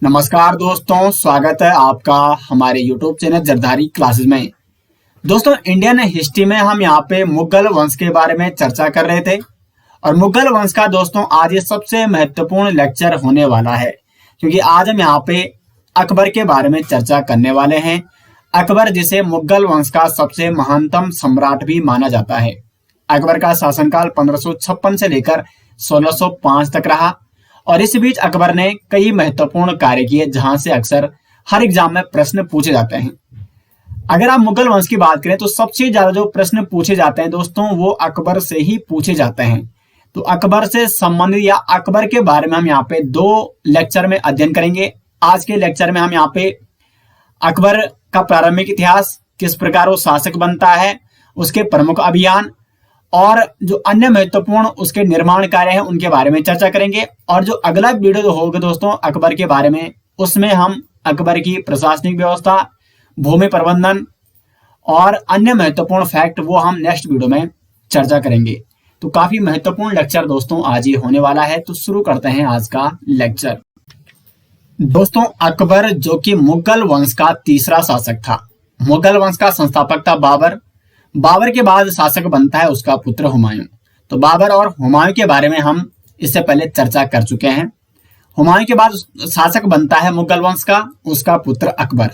नमस्कार दोस्तों, स्वागत है आपका हमारे YouTube चैनल जरदारी क्लासेस में। दोस्तों, इंडियन हिस्ट्री में हम यहाँ पे मुगल वंश के बारे में चर्चा कर रहे थे और मुगल वंश का दोस्तों आज ये सबसे महत्वपूर्ण लेक्चर होने वाला है, क्योंकि आज हम यहाँ पे अकबर के बारे में चर्चा करने वाले हैं। अकबर जिसे मुगल वंश का सबसे महानतम सम्राट भी माना जाता है। अकबर का शासनकाल 1556 से लेकर 1605 तक रहा और इस बीच अकबर ने कई महत्वपूर्ण कार्य किए, जहां से अक्सर हर एग्जाम में प्रश्न पूछे जाते हैं। अगर आप मुगल वंश की बात करें तो सबसे ज्यादा जो प्रश्न पूछे जाते हैं दोस्तों वो अकबर से ही पूछे जाते हैं। तो अकबर से संबंधित या अकबर के बारे में हम यहाँ पे 2 लेक्चर में अध्ययन करेंगे। आज के लेक्चर में हम यहाँ पे अकबर का प्रारंभिक इतिहास, किस प्रकार वो शासक बनता है, उसके प्रमुख अभियान और जो अन्य महत्वपूर्ण उसके निर्माण कार्य हैं उनके बारे में चर्चा करेंगे। और जो अगला वीडियो जो होगा दोस्तों अकबर के बारे में, उसमें हम अकबर की प्रशासनिक व्यवस्था, भूमि प्रबंधन और अन्य महत्वपूर्ण फैक्ट वो हम नेक्स्ट वीडियो में चर्चा करेंगे। तो काफी महत्वपूर्ण लेक्चर दोस्तों आज ये होने वाला है। तो शुरू करते हैं आज का लेक्चर। दोस्तों, अकबर जो कि मुगल वंश का तीसरा शासक था। मुगल वंश का संस्थापक था बाबर। बाबर के बाद शासक बनता है उसका पुत्र हुमायूं। तो बाबर और हुमायूं के बारे में हम इससे पहले चर्चा कर चुके हैं। हुमायूं के बाद शासक बनता है मुगल वंश का उसका पुत्र अकबर।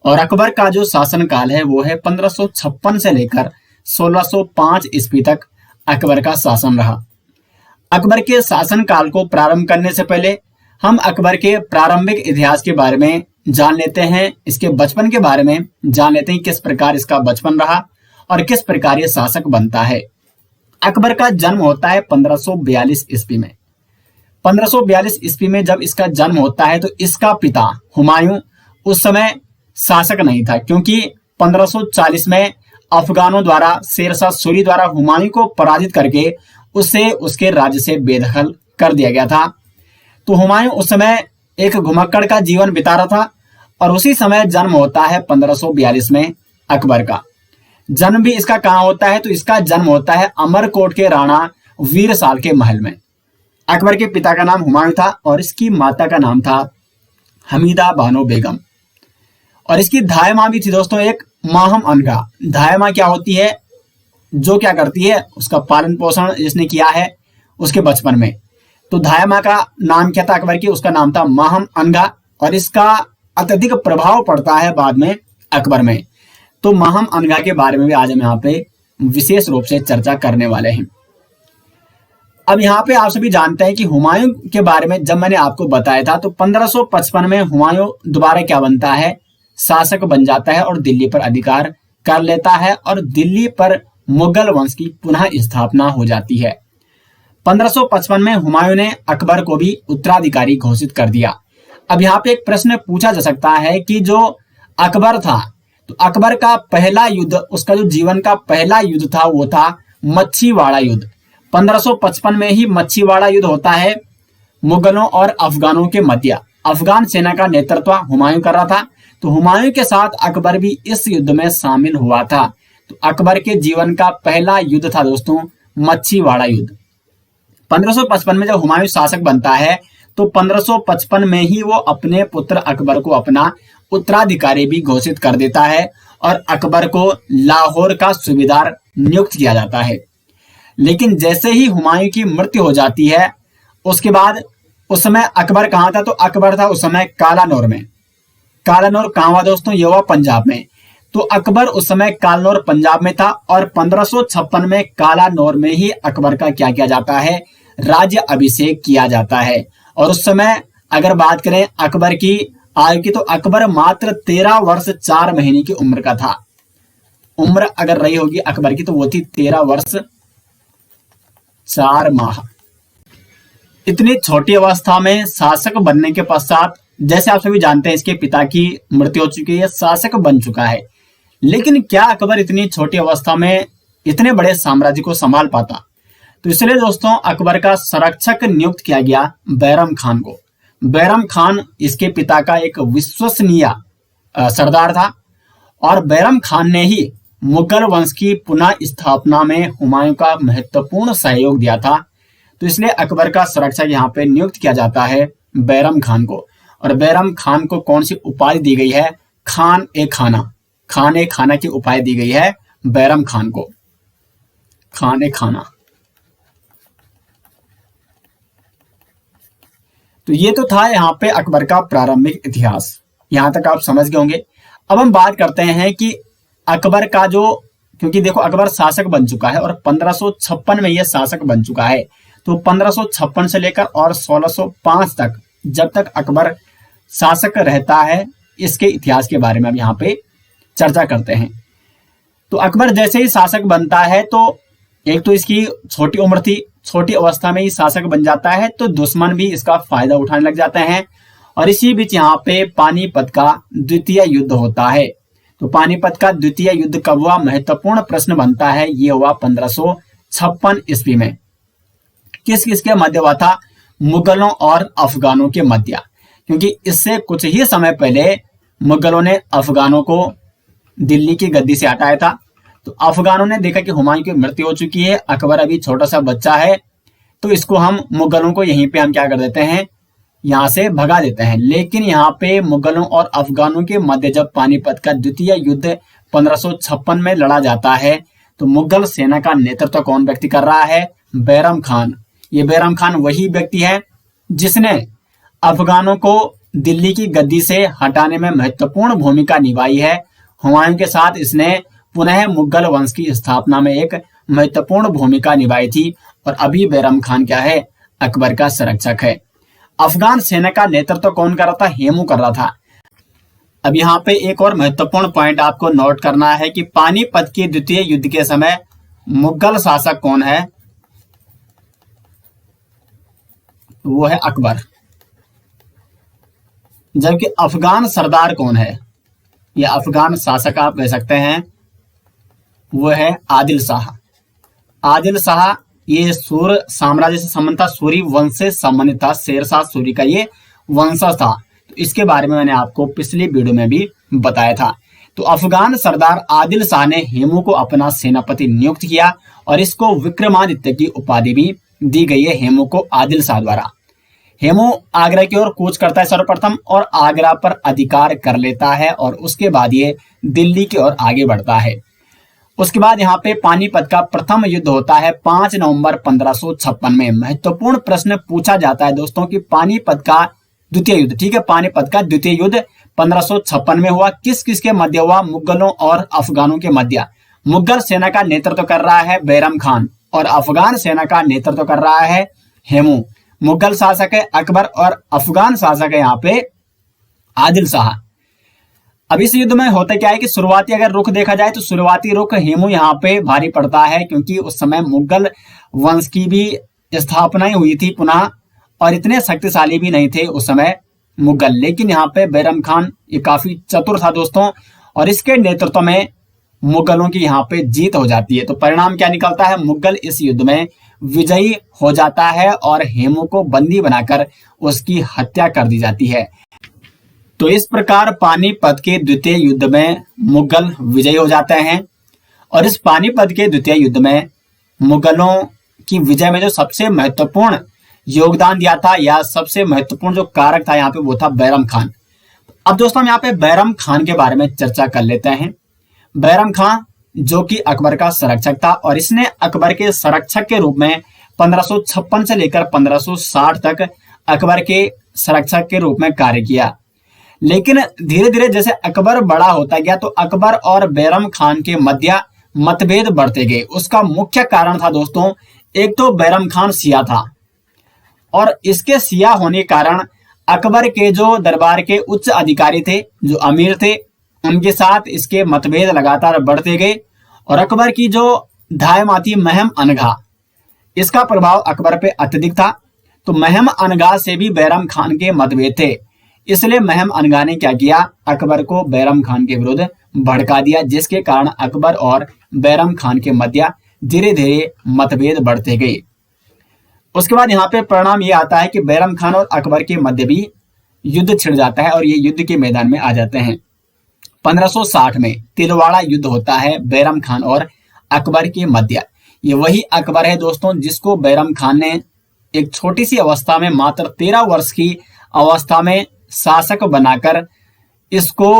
और अकबर का जो शासन काल है वो है 1556 से लेकर 1605 ईस्वी तक अकबर का शासन रहा। अकबर के शासन काल को प्रारंभ करने से पहले हम अकबर के प्रारंभिक इतिहास के बारे में जान लेते हैं, इसके बचपन के बारे में जान लेते हैं, किस प्रकार इसका बचपन रहा और किस प्रकार ये शासक बनता है। अकबर का जन्म होता है 1542 ईस्वी में। 1542 ईस्वी में जब इसका जन्म होता है तो इसका पिता हुमायूं उस समय शासक नहीं था, क्योंकि 1540 में अफगानों द्वारा शेरशाह सूरी द्वारा हुमायूं को पराजित करके उसे उसके राज्य से बेदखल कर दिया गया था। तो हुमायूं उस समय एक घुमक्कड़ का जीवन बिता रहा था और उसी समय जन्म होता है 1542 में अकबर का। जन्म भी इसका कहां होता है तो इसका जन्म होता है अमरकोट के राणा वीरसाल के महल में। अकबर के पिता का नाम हुमायूं था और इसकी माता का नाम था हमीदा बानो बेगम। और इसकी धाय मां भी थी दोस्तों एक माहम अनगा। धाय मां क्या होती है, जो क्या करती है उसका पालन पोषण जिसने किया है उसके बचपन में। तो धाय मां का नाम क्या था अकबर की, उसका नाम था माहम अनगा और इसका अत्यधिक प्रभाव पड़ता है बाद में अकबर में। तो माहम अनगा के बारे में भी आज हम यहाँ पे विशेष रूप से चर्चा करने वाले हैं। अब यहाँ पे आप सभी जानते हैं कि हुमायूं के बारे में जब मैंने आपको बताया था तो 1555 में हुमायूं दोबारा क्या बनता है, शासक बन जाता है और दिल्ली पर अधिकार कर लेता है और दिल्ली पर मुगल वंश की पुनः स्थापना हो जाती है। 1555 में हुमायूं ने अकबर को भी उत्तराधिकारी घोषित कर दिया। अब यहाँ पे एक प्रश्न पूछा जा सकता है कि जो अकबर था तो अकबर का पहला युद्ध, उसका जो जीवन का पहला युद्ध था वो था मच्छीवाड़ा युद्ध। 1555 में ही मच्छीवाड़ा युद्ध होता है मुगलों और अफगानों के मध्य। अफगान सेना का नेतृत्व हुमायूं कर रहा था, तो हुमायूं के साथ अकबर भी इस युद्ध में शामिल हुआ था। तो अकबर के जीवन का पहला युद्ध था दोस्तों मच्छीवाड़ा युद्ध। 1555 में जब हुमायूं शासक बनता है तो 1555 में ही वो अपने पुत्र अकबर को अपना उत्तराधिकारी भी घोषित कर देता है और अकबर को लाहौर का सूबेदार नियुक्त किया जाता है। लेकिन जैसे ही हुमायूं की मृत्यु हो जाती है उसके बाद उस समय अकबर कहाँ था, तो अकबर था उस समय कालानौर में। कालानौर कहाँ हुआ दोस्तों, ये हुआ पंजाब में। तो अकबर उस समय कालानौर पंजाब में था और 1556 में कालानौर में ही अकबर का क्या किया जाता है, राज्य अभिषेक किया जाता है। और उस समय अगर बात करें अकबर की आयु की तो अकबर मात्र 13 वर्ष 4 महीने की उम्र का था। उम्र अगर रही होगी अकबर की तो वो थी 13 वर्ष 4 माह। इतनी छोटी अवस्था में शासक बनने के पश्चात, जैसे आप सभी जानते हैं इसके पिता की मृत्यु हो चुकी है, शासक बन चुका है। लेकिन क्या अकबर इतनी छोटी अवस्था में इतने बड़े साम्राज्य को संभाल पाता? तो इसलिए दोस्तों अकबर का संरक्षक नियुक्त किया गया बैरम खान को। बैरम खान इसके पिता का एक विश्वसनीय सरदार था और बैरम खान ने ही मुगल वंश की पुनः स्थापना में हुमायूं का महत्वपूर्ण सहयोग दिया था। तो इसलिए अकबर का संरक्षक यहाँ पे नियुक्त किया जाता है बैरम खान को। और बैरम खान को कौन सी उपाधि दी गई है? खान ए खाना। खान ए खाना की उपाधि दी गई है बैरम खान को, खान ए खाना। तो ये तो था यहाँ पे अकबर का प्रारंभिक इतिहास, यहां तक आप समझ गए होंगे। अब हम बात करते हैं कि अकबर का जो, क्योंकि देखो अकबर शासक बन चुका है और 1556 में यह शासक बन चुका है, तो 1556 से लेकर और 1605 तक जब तक अकबर शासक रहता है, इसके इतिहास के बारे में अब यहाँ पे चर्चा करते हैं। तो अकबर जैसे ही शासक बनता है तो एक तो इसकी छोटी उम्र थी, छोटी अवस्था में ही शासक बन जाता है, तो दुश्मन भी इसका फायदा उठाने लग जाते हैं। और इसी बीच यहाँ पे पानीपत का द्वितीय युद्ध होता है। तो पानीपत का द्वितीय युद्ध कब हुआ? महत्वपूर्ण प्रश्न बनता है। ये हुआ 1556 ईस्वी में। किस किस के मध्य हुआ था? मुगलों और अफगानों के मध्य, क्योंकि इससे कुछ ही समय पहले मुगलों ने अफगानों को दिल्ली की गद्दी से हटाया था। तो अफगानों ने देखा कि हुमायूं की मृत्यु हो चुकी है, अकबर अभी छोटा सा बच्चा है, तो इसको हम मुगलों को यहीं पे हम क्या कर देते हैं, यहाँ से भगा देते हैं। लेकिन यहाँ पे मुगलों और अफगानों के मध्य जब पानीपत का द्वितीय युद्ध 1556 में लड़ा जाता है, तो मुगल सेना का नेतृत्व कौन व्यक्ति कर रहा है? बैरम खान। ये बैरम खान वही व्यक्ति है जिसने अफगानों को दिल्ली की गद्दी से हटाने में महत्वपूर्ण भूमिका निभाई है। हुमायूं के साथ इसने पुनः मुगल वंश की स्थापना में एक महत्वपूर्ण भूमिका निभाई थी। और अभी बैरम खान क्या है? अकबर का संरक्षक है। अफगान सेना का नेतृत्व कौन कर रहा था? हेमू कर रहा था। अब यहाँ पे एक और महत्वपूर्ण पॉइंट आपको नोट करना है कि पानीपत के द्वितीय युद्ध के समय मुगल शासक कौन है? वो है अकबर। जबकि अफगान सरदार कौन है, या अफगान शासक आप कह सकते हैं, वो है आदिल शाह। आदिल शाह ये सूर साम्राज्य से संबंध था, सूरी वंश से संबंधित था, शेरशाह सूरी का ये वंशज था। तो इसके बारे में मैंने आपको पिछली वीडियो में भी बताया था। तो अफगान सरदार आदिल शाह ने हेमू को अपना सेनापति नियुक्त किया और इसको विक्रमादित्य की उपाधि भी दी गई है हेमू को आदिल शाह द्वारा। हेमू आगरा की ओर कूच करता है सर्वप्रथम और आगरा पर अधिकार कर लेता है और उसके बाद ये दिल्ली की ओर आगे बढ़ता है। उसके बाद यहाँ पे पानीपत का प्रथम युद्ध होता है 5 नवंबर 1556 में। महत्वपूर्ण प्रश्न पूछा जाता है दोस्तों कि पानीपत का द्वितीय युद्ध, ठीक है, पानीपत का द्वितीय युद्ध 1556 में हुआ, किस किस के मध्य हुआ? मुगलों और अफगानों के मध्य। मुगल सेना का नेतृत्व कर रहा है बैरम खान और अफगान सेना का नेतृत्व कर रहा है हेमू। मुगल शासक है अकबर और अफगान शासक है यहाँ पे आदिल शाह। अब इस युद्ध में होता क्या है कि शुरुआती अगर रुख देखा जाए तो शुरुआती रुख हेमू यहाँ पे भारी पड़ता है, क्योंकि उस समय मुगल वंश की भी स्थापना ही हुई थी पुनः, और इतने शक्तिशाली भी नहीं थे उस समय मुगल। लेकिन यहाँ पे बैरम खान ये काफी चतुर था दोस्तों, और इसके नेतृत्व में मुगलों की यहाँ पे जीत हो जाती है। तो परिणाम क्या निकलता है? मुगल इस युद्ध में विजयी हो जाता है और हेमू को बंदी बनाकर उसकी हत्या कर दी जाती है। तो इस प्रकार पानीपत के द्वितीय युद्ध में मुगल विजयी हो जाते हैं। और इस पानीपत के द्वितीय युद्ध में मुगलों की विजय में जो सबसे महत्वपूर्ण योगदान दिया था या सबसे महत्वपूर्ण जो कारक था यहाँ पे वो था बैरम खान। अब दोस्तों हम यहाँ पे बैरम खान के बारे में चर्चा कर लेते हैं। बैरम खान जो कि अकबर का संरक्षक था और इसने अकबर के संरक्षक के रूप में 1556 से लेकर 1560 तक अकबर के संरक्षक के रूप में कार्य किया। लेकिन धीरे धीरे जैसे अकबर बड़ा होता गया तो अकबर और बैरम खान के मध्य मतभेद बढ़ते गए। उसका मुख्य कारण था दोस्तों, एक तो बैरम खान शिया था और इसके शिया होने के कारण अकबर के जो दरबार के उच्च अधिकारी थे, जो अमीर थे, उनके साथ इसके मतभेद लगातार बढ़ते गए। और अकबर की जो धायमाती महम अनघा, इसका प्रभाव अकबर पे अत्यधिक था। तो महम अनघा से भी बैरम खान के मतभेद थे, इसलिए महम अनघा ने क्या किया? अकबर को बैरम खान के विरुद्ध भड़का दिया, जिसके कारण अकबर और बैरम खान के मध्य धीरे धीरे मतभेद बढ़ते गए। उसके बाद यहाँ पे परिणाम ये आता है कि बैरम खान और अकबर के मध्य भी युद्ध छिड़ जाता है और ये युद्ध के मैदान में आ जाते हैं। 1560 में तिलवाड़ा युद्ध होता है बैरम खान और अकबर के मध्य। ये वही अकबर है दोस्तों जिसको बैरम खान ने एक छोटी सी अवस्था में, मात्र 13 वर्ष की अवस्था में शासक बनाकर इसको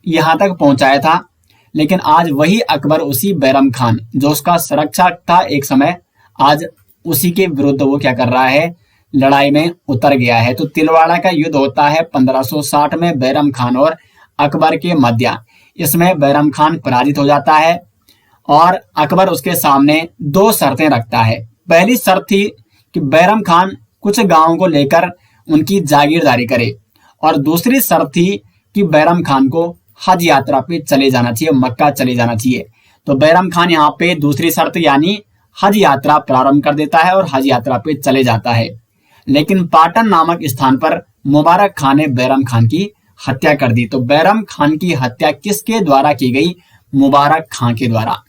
यहाँ तक पहुंचाया था। लेकिन आज वही अकबर उसी बैरम खान जो उसका संरक्षक था एक समय, आज उसी के विरुद्ध वो क्या कर रहा है, लड़ाई में उतर गया है। तो तिलवाड़ा का युद्ध होता है 1560 में बैरम खान और अकबर के मध्य। इसमें बैरम खान पराजित हो जाता है और अकबर उसके सामने दो शर्तें रखता है। पहली शर्त थी कि बैरम खान कुछ गांवों को लेकर उनकी जागीरदारी करे, और दूसरी शर्त थी कि बैरम खान को हज यात्रा पे चले जाना चाहिए, मक्का चले जाना चाहिए। तो बैरम खान यहाँ पे दूसरी शर्त यानी हज यात्रा प्रारंभ कर देता है और हज यात्रा पे चले जाता है। लेकिन पाटन नामक स्थान पर मुबारक खान ने बैरम खान की हत्या कर दी। तो बैरम खान की हत्या किसके द्वारा की गई? मुबारक खान के द्वारा।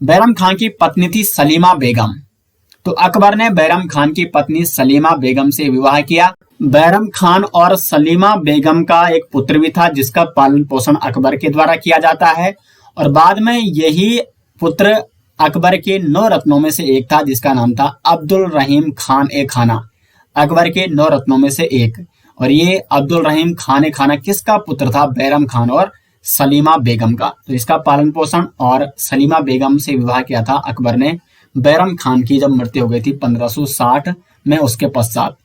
बैरम खान की पत्नी थी सलीमा बेगम। तो अकबर ने बैरम खान की पत्नी सलीमा बेगम से विवाह किया। बैरम खान और सलीमा बेगम का एक पुत्र भी था जिसका पालन पोषण अकबर के द्वारा किया जाता है, और बाद में यही पुत्र अकबर के 9 रत्नों में से एक था जिसका नाम था अब्दुल रहीम खान ए खाना। अकबर के 9 रत्नों में से एक, और ये अब्दुल रहीम खान ए खाना किसका पुत्र था? बैरम खान और सलीमा बेगम का। तो इसका पालन पोषण और सलीमा बेगम से विवाह किया था अकबर ने बैरम खान की जब मृत्यु हो गई थी 1560 में उसके पश्चात।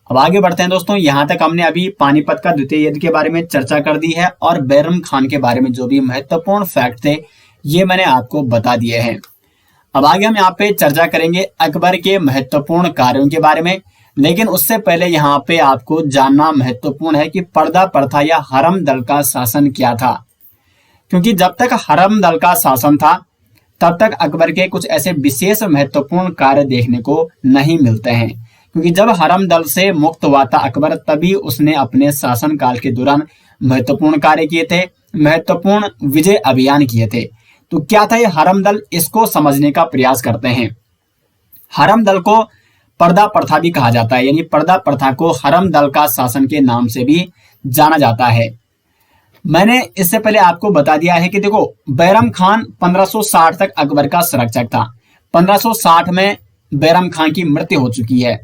अब आगे बढ़ते हैं दोस्तों। यहाँ तक हमने अभी पानीपत का द्वितीय युद्ध के बारे में चर्चा कर दी है, और बैरम खान के बारे में जो भी महत्वपूर्ण फैक्ट थे ये मैंने आपको बता दिए हैं। अब आगे हम यहाँ पे चर्चा करेंगे अकबर के महत्वपूर्ण कार्यों के बारे में, लेकिन उससे पहले यहाँ पे आपको जानना महत्वपूर्ण है कि पर्दा प्रथा या हरम दल का शासन क्या था। क्योंकि जब तक हरम दल का शासन था तब तक अकबर के कुछ ऐसे विशेष महत्वपूर्ण कार्य देखने को नहीं मिलते हैं। क्योंकि जब हरम दल से मुक्त हुआ था अकबर, तभी उसने अपने शासन काल के दौरान महत्वपूर्ण कार्य किए थे, महत्वपूर्ण विजय अभियान किए थे। तो क्या था ये हरम दल? इसको समझने का प्रयास करते हैं। हरम दल को पर्दा प्रथा भी कहा जाता है, यानी पर्दा प्रथा को हरम दल का शासन के नाम से भी जाना जाता है। मैंने इससे पहले आपको बता दिया है कि देखो, बैरम खान 1560 तक अकबर का संरक्षक था। 1560 में बैरम खान की मृत्यु हो चुकी है,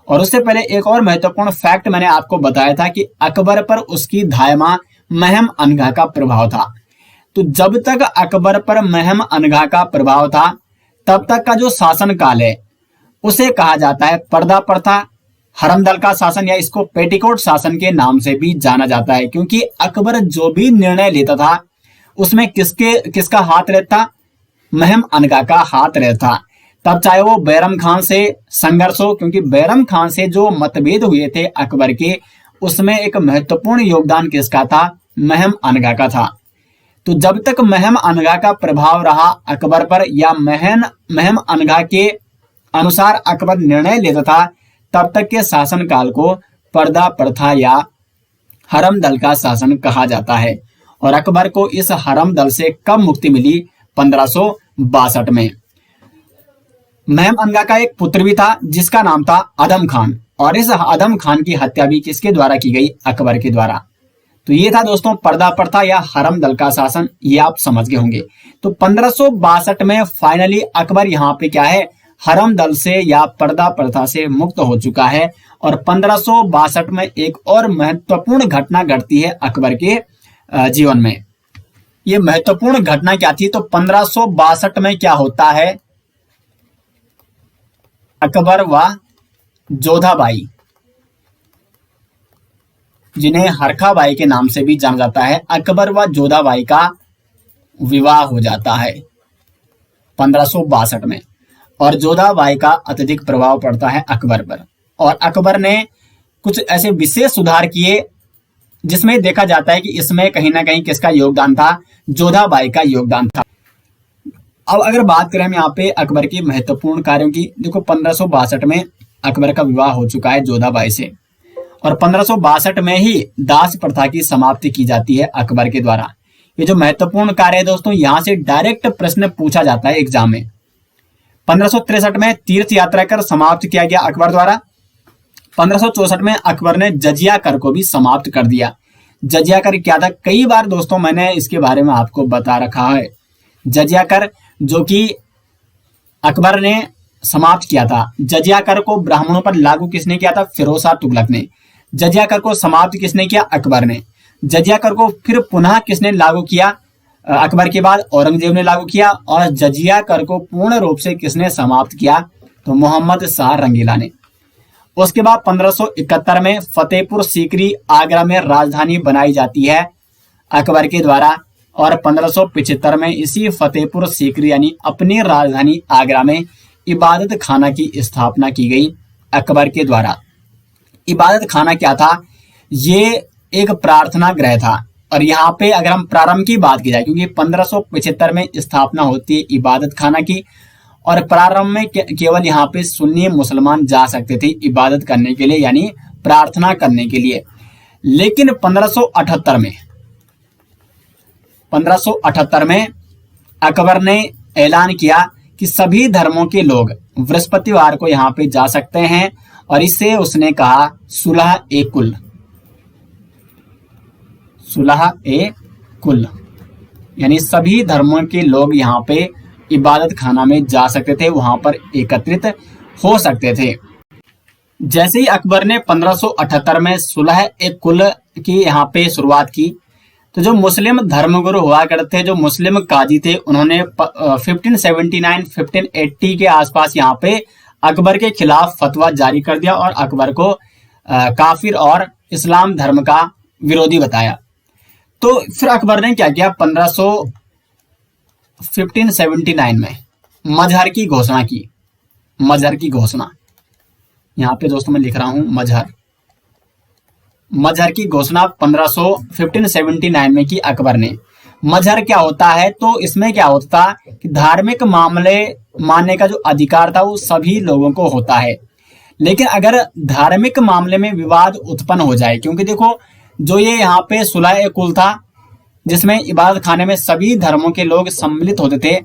और उससे पहले एक और महत्वपूर्ण फैक्ट मैंने आपको बताया था कि अकबर पर उसकी धायमा महम अनघा का प्रभाव था। तो जब तक अकबर पर महम अनघा का प्रभाव था तब तक का जो शासन काल है उसे कहा जाता है पर्दा प्रथा, हरम दल का शासन, या इसको पेटिकोट शासन के नाम से भी जाना जाता है। क्योंकि अकबर जो भी निर्णय लेता था उसमें किसका हाथ रहता? महम अनघा का हाथ रहता। तब चाहे वो बैरम खान से संघर्ष हो, क्योंकि बैरम खान से जो मतभेद हुए थे अकबर के, उसमें एक महत्वपूर्ण योगदान किसका था? महम अनघा का था। तो जब तक महम अनघा का प्रभाव रहा अकबर पर, या महम अनघा के अनुसार अकबर निर्णय लेता था, तब तक के शासन काल को पर्दा प्रथा या हरम दल का शासन कहा जाता है। और अकबर को इस हरम दल से कब मुक्ति मिली? 1562 में। महम अनघा का एक पुत्र भी था जिसका नाम था अदम खान, और इस अदम खान की हत्या भी किसके द्वारा की गई? अकबर के द्वारा। तो ये था दोस्तों पर्दा प्रथा या हरम दल का शासन, ये आप समझ गए होंगे। तो 1562 में फाइनली अकबर यहाँ पे क्या है? हरम दल से या पर्दा प्रथा से मुक्त हो चुका है। और 1562 में एक और महत्वपूर्ण घटना घटती है अकबर के जीवन में। ये महत्वपूर्ण घटना क्या थी? तो 1562 में क्या होता है? अकबर व जोधाबाई, जिन्हें हरखाबाई के नाम से भी जाना जाता है, अकबर व जोधाबाई का विवाह हो जाता है 1562 में। और जोधाबाई का अत्यधिक प्रभाव पड़ता है अकबर पर, और अकबर ने कुछ ऐसे विशेष सुधार किए जिसमें देखा जाता है कि इसमें कहीं ना कहीं किसका योगदान था? जोधाबाई का योगदान था। अब अगर बात करें हम यहाँ पे अकबर की महत्वपूर्ण कार्यों की, देखो 1562 में अकबर का विवाह हो चुका है जोधाबाई से, और 1562 में ही दास प्रथा की समाप्ति की जाती है अकबर के द्वारा। ये जो महत्वपूर्ण कार्य है दोस्तों, यहाँ से डायरेक्ट प्रश्न पूछा जाता है एग्जाम में। 1563 में तीर्थ यात्रा कर समाप्त किया गया अकबर द्वारा। 1564 में अकबर ने जजिया कर को भी समाप्त कर दिया। जजिया कर क्या था? कई बार दोस्तों मैंने इसके बारे में आपको बता रखा है। जजिया कर जो कि अकबर ने समाप्त किया था। जजिया कर को ब्राह्मणों पर लागू किसने किया था? फिरोज शाह तुगलक ने। जजिया कर को समाप्त किसने किया? अकबर ने। जजिया कर को फिर पुनः किसने लागू किया? अकबर के बाद औरंगजेब ने लागू किया। और जजिया कर को पूर्ण रूप से किसने समाप्त किया? तो मोहम्मद शाह रंगीला ने। उसके बाद 1571 में फतेहपुर सीकरी आगरा में राजधानी बनाई जाती है अकबर के द्वारा। और 1575 में इसी फतेहपुर सीकरी यानी अपनी राजधानी आगरा में इबादत खाना की स्थापना की गई अकबर के द्वारा। इबादत खाना क्या था? ये एक प्रार्थना गृह था। और यहाँ पे अगर हम प्रारंभ की बात की जाए, क्योंकि 1575 में स्थापना होती है इबादत खाना की, और प्रारंभ में केवल यहाँ पे सुन्नी मुसलमान जा सकते थे इबादत करने के लिए, यानी प्रार्थना करने के लिए। लेकिन 1578 में अकबर ने ऐलान किया कि सभी धर्मों के लोग बृहस्पतिवार को यहाँ पे जा सकते हैं। और इससे उसने कहा सुलह ए कुल, सुलह ए कुल, यानी सभी धर्मों के लोग यहाँ पे इबादत खाना में जा सकते थे, वहां पर एकत्रित हो सकते थे। जैसे ही अकबर ने 1578 में सुलह ए कुल की यहाँ पे शुरुआत की, तो जो मुस्लिम धर्मगुरु हुआ करते थे, जो मुस्लिम काजी थे, उन्होंने 1579-1580 के आसपास यहाँ पे अकबर के खिलाफ फतवा जारी कर दिया और अकबर को काफिर और इस्लाम धर्म का विरोधी बताया। तो फिर अकबर ने क्या किया? 1579 में मजहर की घोषणा की। मजहर की घोषणा, यहाँ पे दोस्तों मैं लिख रहा हूं मजहर की घोषणा 1579 में की अकबर ने। मजहर क्या होता है? तो इसमें क्या होता कि धार्मिक मामले मानने का जो अधिकार था वो सभी लोगों को होता है। लेकिन अगर धार्मिक मामले में विवाद उत्पन्न हो जाए, क्योंकि देखो जो ये यहाँ पे सुलह ए कुल था जिसमें इबादत खाने में सभी धर्मों के लोग सम्मिलित होते थे,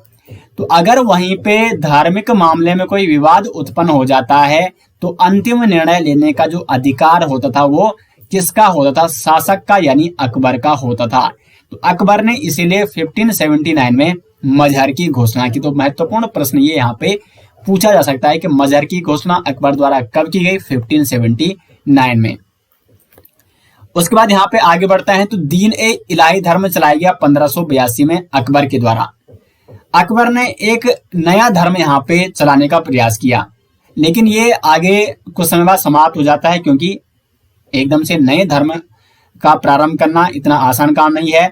तो अगर वहीं पे धार्मिक मामले में कोई विवाद उत्पन्न हो जाता है तो अंतिम निर्णय लेने का जो अधिकार होता था वो किसका होता था? शासक का, यानी अकबर का होता था। तो अकबर ने इसीलिए 1579 में मजहर की घोषणा की। तो महत्वपूर्ण प्रश्न ये यहाँ पे पूछा जा सकता है कि मजहर की घोषणा अकबर द्वारा कब की गई? 1579 में। उसके बाद यहाँ पे आगे बढ़ता है तो दीन ए इलाही धर्म चलाया गया 1582 में अकबर के द्वारा। अकबर ने एक नया धर्म यहाँ पे चलाने का प्रयास किया, लेकिन ये आगे कुछ समय बाद समाप्त हो जाता है, क्योंकि एकदम से नए धर्म का प्रारंभ करना इतना आसान काम नहीं है।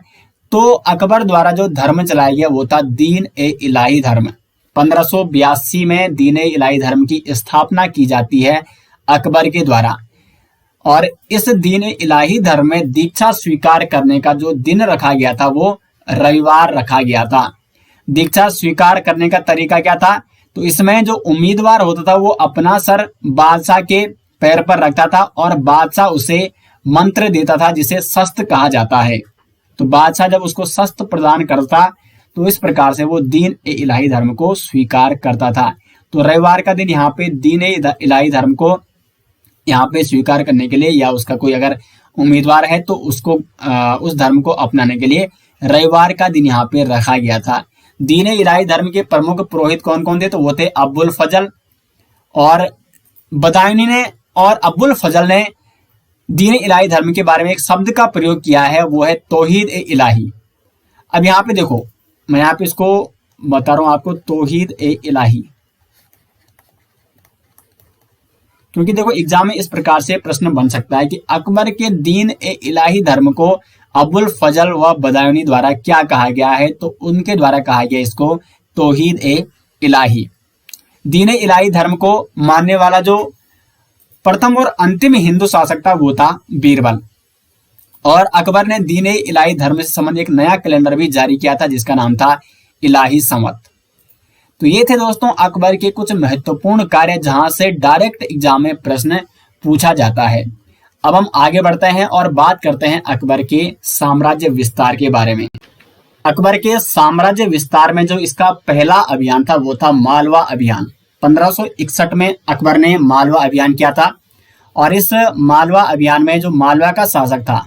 तो अकबर द्वारा जो धर्म चलाया गया वो था दीन ए इलाही धर्म। 1582 में दीन ए इलाही धर्म की स्थापना की जाती है अकबर के द्वारा। और इस दीन ए इलाही धर्म में दीक्षा स्वीकार करने का जो दिन रखा गया था वो रविवार रखा गया था। दीक्षा स्वीकार करने का तरीका क्या था? तो इसमें जो उम्मीदवार होता था वो अपना सर बादशाह के पैर पर रखता था और बादशाह उसे मंत्र देता था जिसे शस्त्र कहा जाता है। तो बादशाह जब उसको शस्त्र प्रदान करता तो इस प्रकार से वो दीन ए इलाही धर्म को स्वीकार करता था। तो रविवार का दिन यहाँ पे दीन ए इलाही धर्म को यहाँ पे स्वीकार करने के लिए, या उसका कोई अगर उम्मीदवार है तो उसको उस धर्म को अपनाने के लिए रविवार का दिन यहाँ पे रखा गया था। दीन ए इलाही धर्म के प्रमुख पुरोहित कौन कौन थे? तो वो थे अब्बुल फजल और बदायूनी ने। और अब्बुल फजल ने दीन ए इलाही धर्म के बारे में एक शब्द का प्रयोग किया है, वो है तौहीद ए इलाही। अब यहाँ पे देखो, मैं यहाँ पे इसको बता रहा हूं आपको, तौहीद ए इलाही, क्योंकि देखो एग्जाम में इस प्रकार से प्रश्न बन सकता है कि अकबर के दीन ए इलाही धर्म को अब्बुल फजल व बदायूनी द्वारा क्या कहा गया है? तो उनके द्वारा कहा गया इसको तौहीद ए इलाही। दीन ए इलाही धर्म को मानने वाला जो प्रथम और अंतिम हिंदू शासक था वो था बीरबल। और अकबर ने दीन ए इलाही धर्म से संबंधित एक नया कैलेंडर भी जारी किया था जिसका नाम था इलाही संवत। तो ये थे दोस्तों अकबर के कुछ महत्वपूर्ण कार्य जहां से डायरेक्ट एग्जाम में प्रश्न पूछा जाता है। अब हम आगे बढ़ते हैं और बात करते हैं अकबर के साम्राज्य विस्तार के बारे में। अकबर के साम्राज्य विस्तार में जो इसका पहला अभियान था वो था मालवा अभियान। 1561 में अकबर ने मालवा अभियान किया था। और इस मालवा अभियान में जो मालवा का शासक था,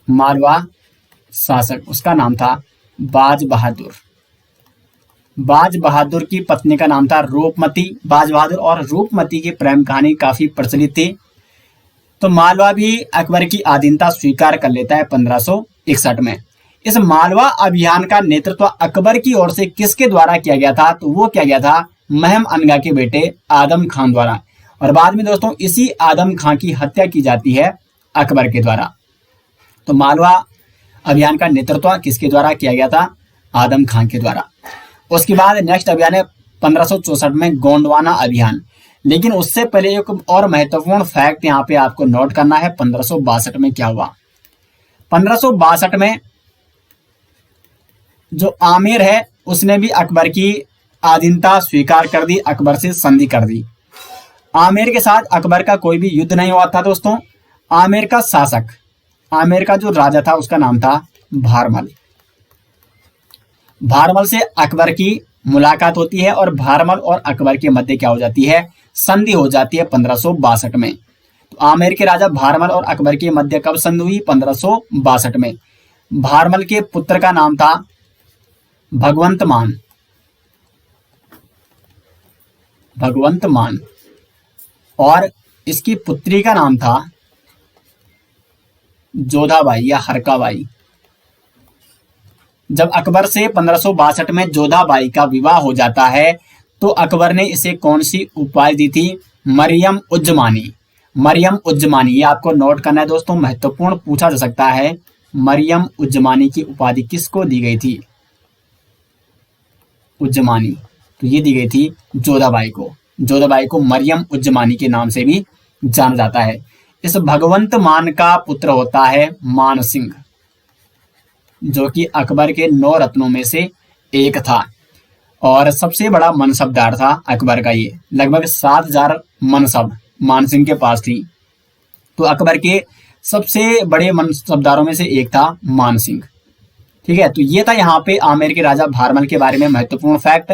मालवा शासक, उसका नाम था बाज बहादुर। बाज बहादुर की पत्नी का नाम था रूपमती। बाज बहादुर और रूपमती की प्रेम कहानी काफी प्रचलित थी। तो मालवा भी अकबर की अधीनता स्वीकार कर लेता है 1561 में। इस मालवा अभियान का नेतृत्व अकबर की ओर से किसके द्वारा किया गया था? तो वो किया गया था महम अनगा के बेटे आदम खान द्वारा। और बाद में दोस्तों इसी आदम खान की हत्या की जाती है अकबर के द्वारा। तो मालवा अभियान का नेतृत्व किसके द्वारा किया गया था? आदम खान के द्वारा। उसके बाद नेक्स्ट अभियान है 1564 में गोंडवाना अभियान। लेकिन उससे पहले एक और महत्वपूर्ण फैक्ट यहाँ पे आपको नोट करना है। 1562 में क्या हुआ? 1562 में जो आमिर है उसने भी अकबर की अधीनता स्वीकार कर दी, अकबर से संधि कर दी। आमिर के साथ अकबर का कोई भी युद्ध नहीं हुआ था दोस्तों। आमिर का शासक, आमिर का जो राजा था उसका नाम था भारमल। भारमल से अकबर की मुलाकात होती है और भारमल और अकबर के मध्य क्या हो जाती है? संधि हो जाती है 1562 में। तो आमेर के राजा भारमल और अकबर के मध्य कब संधि हुई? 1562 में। भारमल के पुत्र का नाम था भगवंत मान। भगवंत मान और इसकी पुत्री का नाम था जोधाबाई या हरकाबाई। जब अकबर से 1562 में जोधाबाई का विवाह हो जाता है तो अकबर ने इसे कौन सी उपाधि दी थी? मरियम उज्जमानी। मरियम उज्जमानी, ये आपको नोट करना है दोस्तों, महत्वपूर्ण पूछा जा सकता है। मरियम उज्जमानी की उपाधि किसको दी गई थी? उज्जमानी, तो ये दी गई थी जोधाबाई को। जोधाबाई को मरियम उज्जमानी के नाम से भी जाना जाता है। इस भगवंत मान का पुत्र होता है मान सिंह, जो कि अकबर के 9 रत्नों में से एक था और सबसे बड़ा मनसबदार था अकबर का। ये लगभग 7000 मनसब मान सिंह के पास थी। तो अकबर के सबसे बड़े मनसबदारों में से एक था मान सिंह। ठीक है, तो ये था यहाँ पे आमेर के राजा भारमल के बारे में महत्वपूर्ण फैक्ट।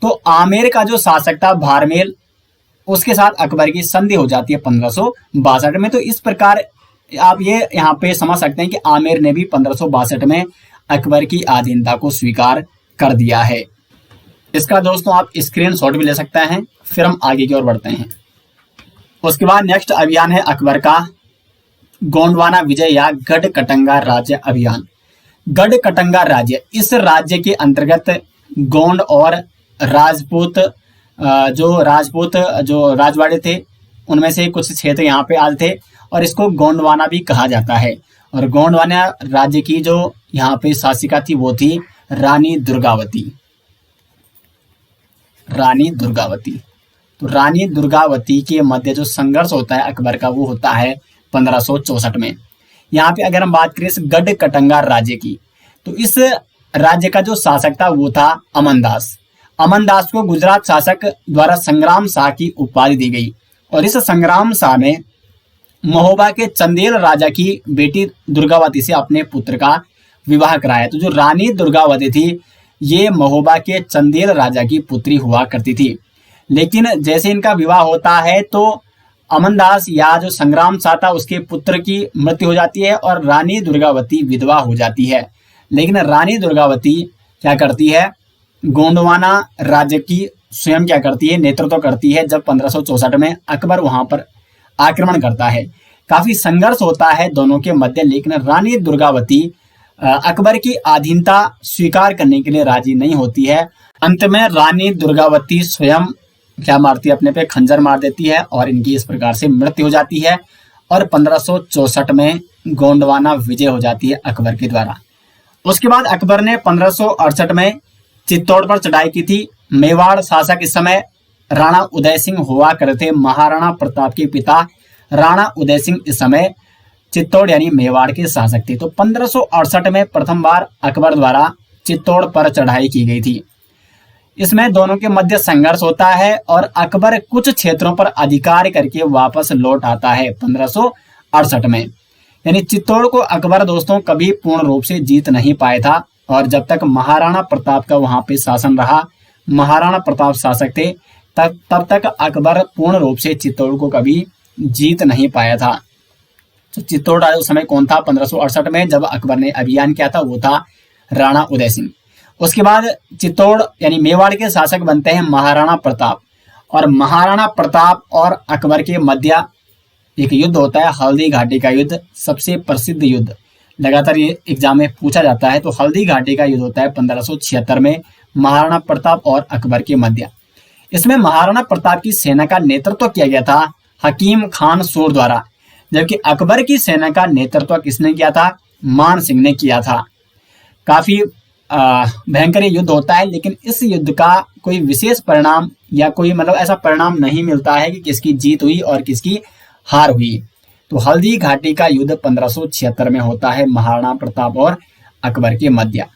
तो आमेर का जो शासक था भारमेल, उसके साथ अकबर की संधि हो जाती है 1562 में। तो इस प्रकार आप ये यहाँ पे समझ सकते हैं कि आमेर ने भी 1562 में अकबर की अधीनता को स्वीकार कर दिया है। इसका दोस्तों आप स्क्रीनशॉट भी ले सकते हैं। फिर हम आगे की ओर बढ़ते हैं। उसके बाद नेक्स्ट अभियान है अकबर का गोंडवाना विजय या गढ़कटंगा राज्य अभियान। गढ़कटंगा राज्य, इस राज्य के अंतर्गत गोंड और राजपूत जो राजवाड़े थे उनमें से कुछ क्षेत्र यहाँ पे आते थे और इसको गोंडवाना भी कहा जाता है। और गोंडवाना राज्य की जो यहाँ पे शासिका थी वो थी रानी दुर्गावती। रानी दुर्गावती, तो रानी दुर्गावती के मध्य जो संघर्ष होता है अकबर का वो होता है 1564 में। यहाँ पे अगर हम बात करें इस गढ़कटंगा राज्य की, तो इस राज्य का जो शासक था वो था अमनदास। अमनदास को गुजरात शासक द्वारा संग्राम शाह की उपाधि दी गई और इस संग्राम शाह ने महोबा के चंदेल राजा की बेटी दुर्गावती से अपने पुत्र का विवाह कराया। तो जो रानी दुर्गावती थी ये महोबा के चंदेल राजा की पुत्री हुआ करती थी। लेकिन जैसे इनका विवाह होता है तो अमनदास या जो संग्राम शाह था उसके पुत्र की मृत्यु हो जाती है और रानी दुर्गावती विधवा हो जाती है। लेकिन रानी दुर्गावती क्या करती है? गोंडवाना राज्य की स्वयं क्या करती है? नेतृत्व करती है। जब 1564 में अकबर वहां पर आक्रमण करता है, काफी संघर्ष होता है दोनों के मध्य, लेकिन रानी दुर्गावती अकबर की अधीनता स्वीकार करने के लिए राजी नहीं होती है। अंत में रानी दुर्गावती स्वयं क्या मारती है? अपने पे खंजर मार देती है और इनकी इस प्रकार से मृत्यु हो जाती है और 1564 में गोंडवाना विजय हो जाती है अकबर के द्वारा। उसके बाद अकबर ने 1568 में चित्तौड़ पर चढ़ाई की थी। मेवाड़ शासक इस समय राणा उदय सिंह हुआ करते थे। महाराणा प्रताप के पिता राणा उदय सिंह इस समय चित्तौड़ यानी मेवाड़ के शासक थे। तो 1568 में प्रथम बार अकबर द्वारा चित्तौड़ पर चढ़ाई की गई थी। इसमें दोनों के मध्य संघर्ष होता है और अकबर कुछ क्षेत्रों पर अधिकार करके वापस लौट आता है 1568 में। यानी चित्तौड़ को अकबर दोस्तों कभी पूर्ण रूप से जीत नहीं पाया था और जब तक महाराणा प्रताप का वहां पे शासन रहा, महाराणा प्रताप शासक थे, तब तक अकबर पूर्ण रूप से चित्तौड़ को कभी जीत नहीं पाया था। तो चित्तौड़ राजा उस समय कौन था? 1568 में जब अकबर ने अभियान किया था वो था राणा उदय सिंह। उसके बाद चित्तौड़ यानी मेवाड़ के शासक बनते हैं महाराणा प्रताप, और महाराणा प्रताप और अकबर के मध्य एक युद्ध होता है, हल्दी घाटी का युद्ध, सबसे प्रसिद्ध युद्ध, लगातार ये एग्जाम में पूछा जाता है। तो हल्दी घाटी का युद्ध होता है 1576 में महाराणा प्रताप और अकबर के मध्य। इसमें महाराणा प्रताप की सेना का नेतृत्व किया गया था हकीम खान सूर द्वारा, जबकि अकबर की सेना का नेतृत्व किसने किया था? मान सिंह ने किया था। काफी भयंकर युद्ध होता है, लेकिन इस युद्ध का कोई विशेष परिणाम या कोई मतलब ऐसा परिणाम नहीं मिलता है कि किसकी जीत हुई और किसकी हार हुई। तो हल्दी घाटी का युद्ध 1576 में होता है महाराणा प्रताप और अकबर के मध्य।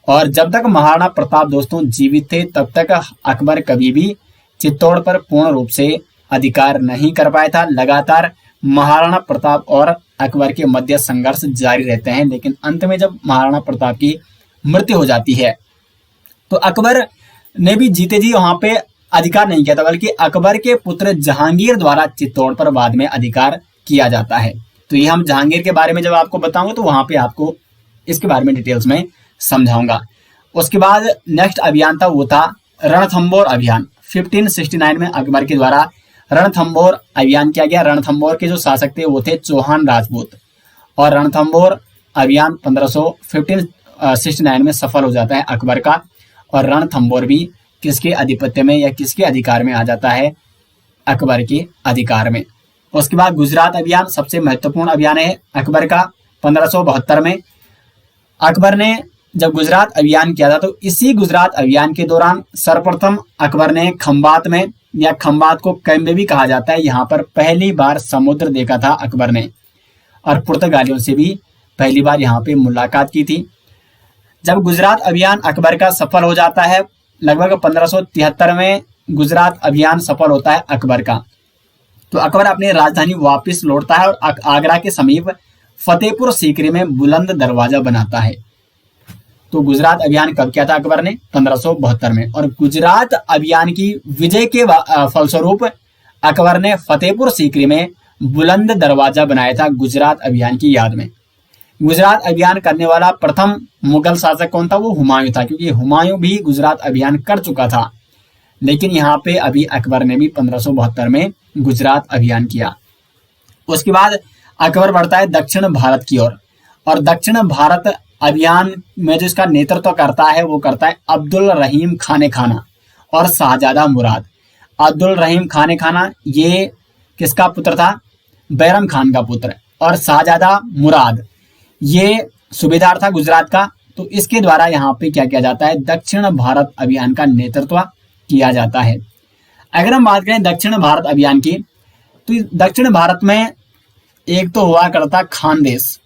और जब तक महाराणा प्रताप दोस्तों जीवित थे तब तक अकबर कभी भी चित्तौड़ पर पूर्ण रूप से अधिकार नहीं कर पाया था। लगातार महाराणा प्रताप और अकबर के मध्य संघर्ष जारी रहते हैं, लेकिन अंत में जब महाराणा प्रताप की मृत्यु हो जाती है तो अकबर ने भी जीते जी वहां पे अधिकार नहीं किया था, बल्कि अकबर के पुत्र जहांगीर द्वारा चित्तौड़ पर बाद में अधिकार किया जाता है। तो ये हम जहांगीर के बारे में जब आपको बताऊंगा तो वहां पे आपको इसके बारे में डिटेल्स में समझाऊंगा। उसके बाद नेक्स्ट अभियान था वो था रणथंबोर अभियान। 1569 में अकबर के द्वारा रणथंबोर अभियान किया गया। रणथंबोर के जो शासक थे वो थे चौहान राजपूत, और रणथंबोर अभियान 1569 में सफल हो जाता है अकबर का, और रणथंबोर भी किसके अधिपत्य में या किसके अधिकार में आ जाता है? अकबर के अधिकार में। उसके बाद गुजरात अभियान सबसे महत्वपूर्ण अभियान है अकबर का। 1572 में अकबर ने जब गुजरात अभियान किया था, तो इसी गुजरात अभियान के दौरान सर्वप्रथम अकबर ने खंबात में, या खंबात को कैम्बे भी कहा जाता है, यहाँ पर पहली बार समुद्र देखा था अकबर ने, और पुर्तगालियों से भी पहली बार यहाँ पे मुलाकात की थी। जब गुजरात अभियान अकबर का सफल हो जाता है, लगभग 1573 में गुजरात अभियान सफल होता है अकबर का, तो अकबर अपनी राजधानी वापस लौटता है और आगरा के समीप फतेहपुर सीकरी में बुलंद दरवाजा बनाता है। तो गुजरात अभियान कब किया था अकबर ने? 1572 में। और गुजरात अभियान की विजय के फलस्वरूप अकबर ने फतेहपुर सीकरी में बुलंद दरवाजा बनाया था गुजरात अभियान की याद में। गुजरात अभियान करने वाला प्रथम मुगल शासक कौन था? वो हुमायूं था, क्योंकि हुमायूं भी गुजरात अभियान कर चुका था, लेकिन यहाँ पे अभी अकबर ने भी 1572 में गुजरात अभियान किया। उसके बाद अकबर बढ़ता है दक्षिण भारत की ओर, और दक्षिण भारत अभियान में जो इसका नेतृत्व करता है वो करता है अब्दुल रहीम खाने खाना और शाहजादा मुराद। अब्दुल रहीम खाने खाना ये किसका पुत्र था? बैरम खान का पुत्र। और शाहजादा मुराद ये सूबेदार था गुजरात का। तो इसके द्वारा यहाँ पे क्या किया जाता है? दक्षिण भारत अभियान का नेतृत्व किया जाता है। अगर हम बात करें दक्षिण भारत अभियान की, तो दक्षिण भारत में एक तो हुआ करता खानदेश,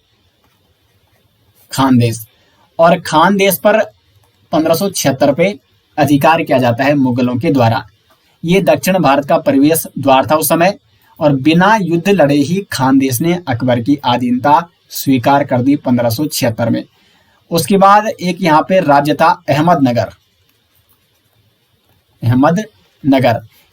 और खानदेश पर 1576 पे अधिकार किया जाता है मुगलों के द्वारा। ये दक्षिण भारत का प्रवेश द्वार था उस समय, और बिना युद्ध लड़े ही खानदेश ने अकबर की अधीनता स्वीकार कर दी 1576 में। उसके बाद एक यहाँ पे राज्य था अहमदनगर।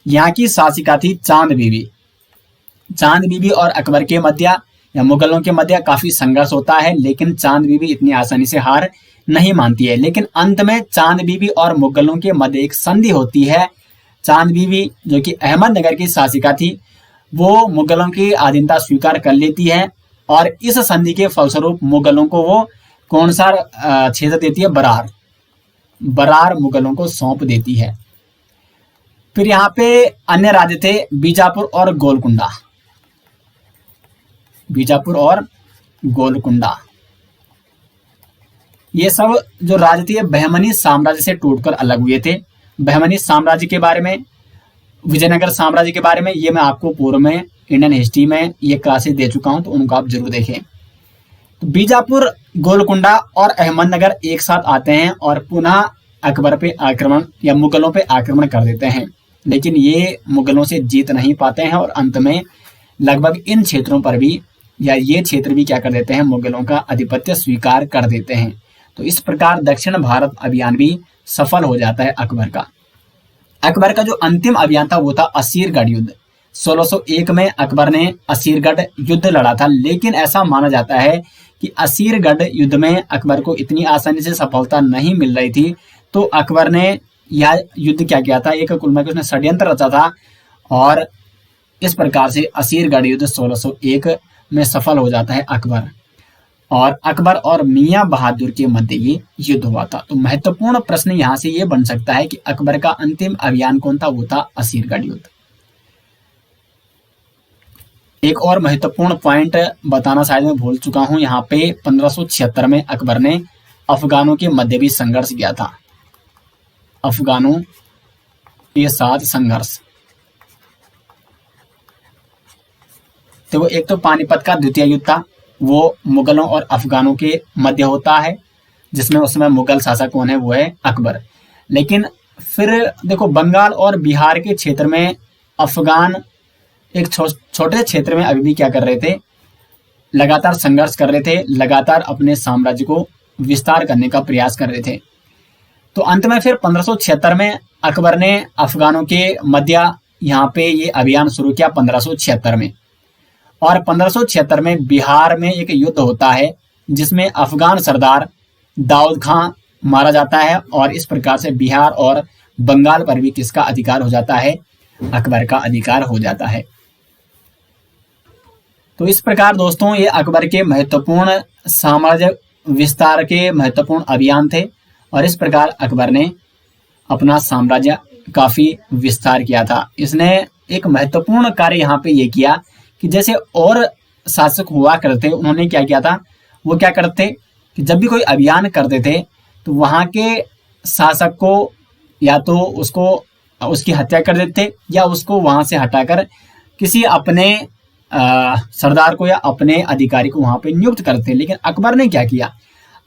यहाँ की शासिका थी चांद बीबी और अकबर के मध्य या मुगलों के मध्य काफी संघर्ष होता है, लेकिन चांद बीबी इतनी आसानी से हार नहीं मानती है। लेकिन अंत में चांद बीबी और मुगलों के मध्य एक संधि होती है। चांद बीबी जो कि अहमदनगर की शासिका थी, वो मुगलों की अधीनता स्वीकार कर लेती है, और इस संधि के फलस्वरूप मुगलों को वो कौन सा क्षेत्र देती है? बरार मुगलों को सौंप देती है। फिर यहाँ पे अन्य राज्य थे बीजापुर और गोलकुंडा। ये सब जो राज्य थे बहमनी साम्राज्य से टूटकर अलग हुए थे। बहमनी साम्राज्य के बारे में, विजयनगर साम्राज्य के बारे में ये मैं आपको पूर्व में इंडियन हिस्ट्री में ये क्लासेस दे चुका हूं, तो उनको आप जरूर देखें। तो बीजापुर, गोलकुंडा और अहमदनगर एक साथ आते हैं और पुनः अकबर पे आक्रमण या मुगलों पे आक्रमण कर देते हैं, लेकिन ये मुगलों से जीत नहीं पाते हैं, और अंत में लगभग इन क्षेत्रों पर भी या ये क्षेत्र भी क्या कर देते हैं? मुगलों का आधिपत्य स्वीकार कर देते हैं। तो इस प्रकार दक्षिण भारत अभियान भी सफल हो जाता है अकबर का। अकबर का जो अंतिम अभियान था वो था असीरगढ़ युद्ध। 1601 में अकबर ने असीरगढ़ युद्ध लड़ा था, लेकिन ऐसा माना जाता है कि असीरगढ़ युद्ध में अकबर को इतनी आसानी से सफलता नहीं मिल रही थी, तो अकबर ने यह युद्ध क्या किया था, एक कुल मिलाकर उसने षड्यंत्र रचा था और इस प्रकार से असीरगढ़ युद्ध 1601 में सफल हो जाता है अकबर, और अकबर और मियां बहादुर के मध्य ये युद्ध हुआ था। तो महत्वपूर्ण प्रश्न यहां से ये बन सकता है कि अकबर का अंतिम अभियान कौन था, वो था असीरगढ़ युद्ध। एक और महत्वपूर्ण पॉइंट बताना शायद मैं भूल चुका हूं, यहाँ पे 1576 में अकबर ने अफगानों के मध्य भी संघर्ष किया था, अफगानों के साथ संघर्ष। तो वो एक तो पानीपत का द्वितीय युद्ध था, वो मुगलों और अफगानों के मध्य होता है, जिसमें उस समय मुगल शासक कौन है, वो है अकबर। लेकिन फिर देखो बंगाल और बिहार के क्षेत्र में अफगान एक छोटे क्षेत्र में अभी भी क्या कर रहे थे, लगातार संघर्ष कर रहे थे, लगातार अपने साम्राज्य को विस्तार करने का प्रयास कर रहे थे। तो अंत में फिर 1576 में अकबर ने अफगानों के मध्य यहाँ पे ये अभियान शुरू किया 1576 में, और 1576 में बिहार में एक युद्ध होता है जिसमें अफगान सरदार दाऊद खां मारा जाता है, और इस प्रकार से बिहार और बंगाल पर भी किसका अधिकार हो जाता है, अकबर का अधिकार हो जाता है। तो इस प्रकार दोस्तों ये अकबर के महत्वपूर्ण साम्राज्य विस्तार के महत्वपूर्ण अभियान थे, और इस प्रकार अकबर ने अपना साम्राज्य काफी विस्तार किया था। इसने एक महत्वपूर्ण कार्य यहाँ पे ये किया कि जैसे और शासक हुआ करते, उन्होंने क्या किया था, वो क्या करते कि जब भी कोई अभियान करते थे तो वहां के शासक को या तो उसको उसकी हत्या कर देते या उसको वहां से हटाकर किसी अपने सरदार को या अपने अधिकारी को वहां पे नियुक्त करते। लेकिन अकबर ने क्या किया,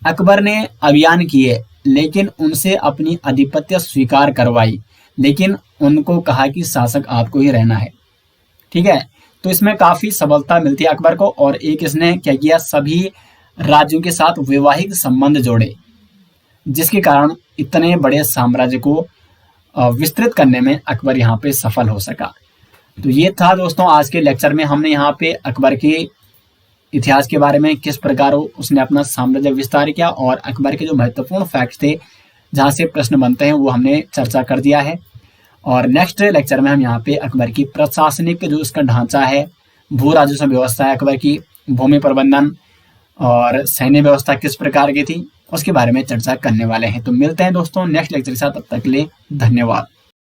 अकबर ने अभियान किए लेकिन उनसे अपनी आधिपत्य स्वीकार करवाई, लेकिन उनको कहा कि शासक आपको ही रहना है। ठीक है, तो इसमें काफी सफलता मिलती है अकबर को। और एक इसने क्या किया, सभी राज्यों के साथ वैवाहिक संबंध जोड़े, जिसके कारण इतने बड़े साम्राज्य को विस्तृत करने में अकबर यहाँ पे सफल हो सका। तो ये था दोस्तों आज के लेक्चर में, हमने यहाँ पे अकबर के इतिहास के बारे में, किस प्रकार उसने अपना साम्राज्य विस्तार किया, और अकबर के जो महत्वपूर्ण फैक्ट थे जहाँ से प्रश्न बनते हैं वो हमने चर्चा कर दिया है। और नेक्स्ट लेक्चर में हम यहाँ पे अकबर की प्रशासनिक जो उसका ढांचा है, भू राजस्व व्यवस्था है अकबर की, भूमि प्रबंधन और सैन्य व्यवस्था किस प्रकार की थी, उसके बारे में चर्चा करने वाले हैं। तो मिलते हैं दोस्तों नेक्स्ट लेक्चर के साथ, तब तक के लिए धन्यवाद।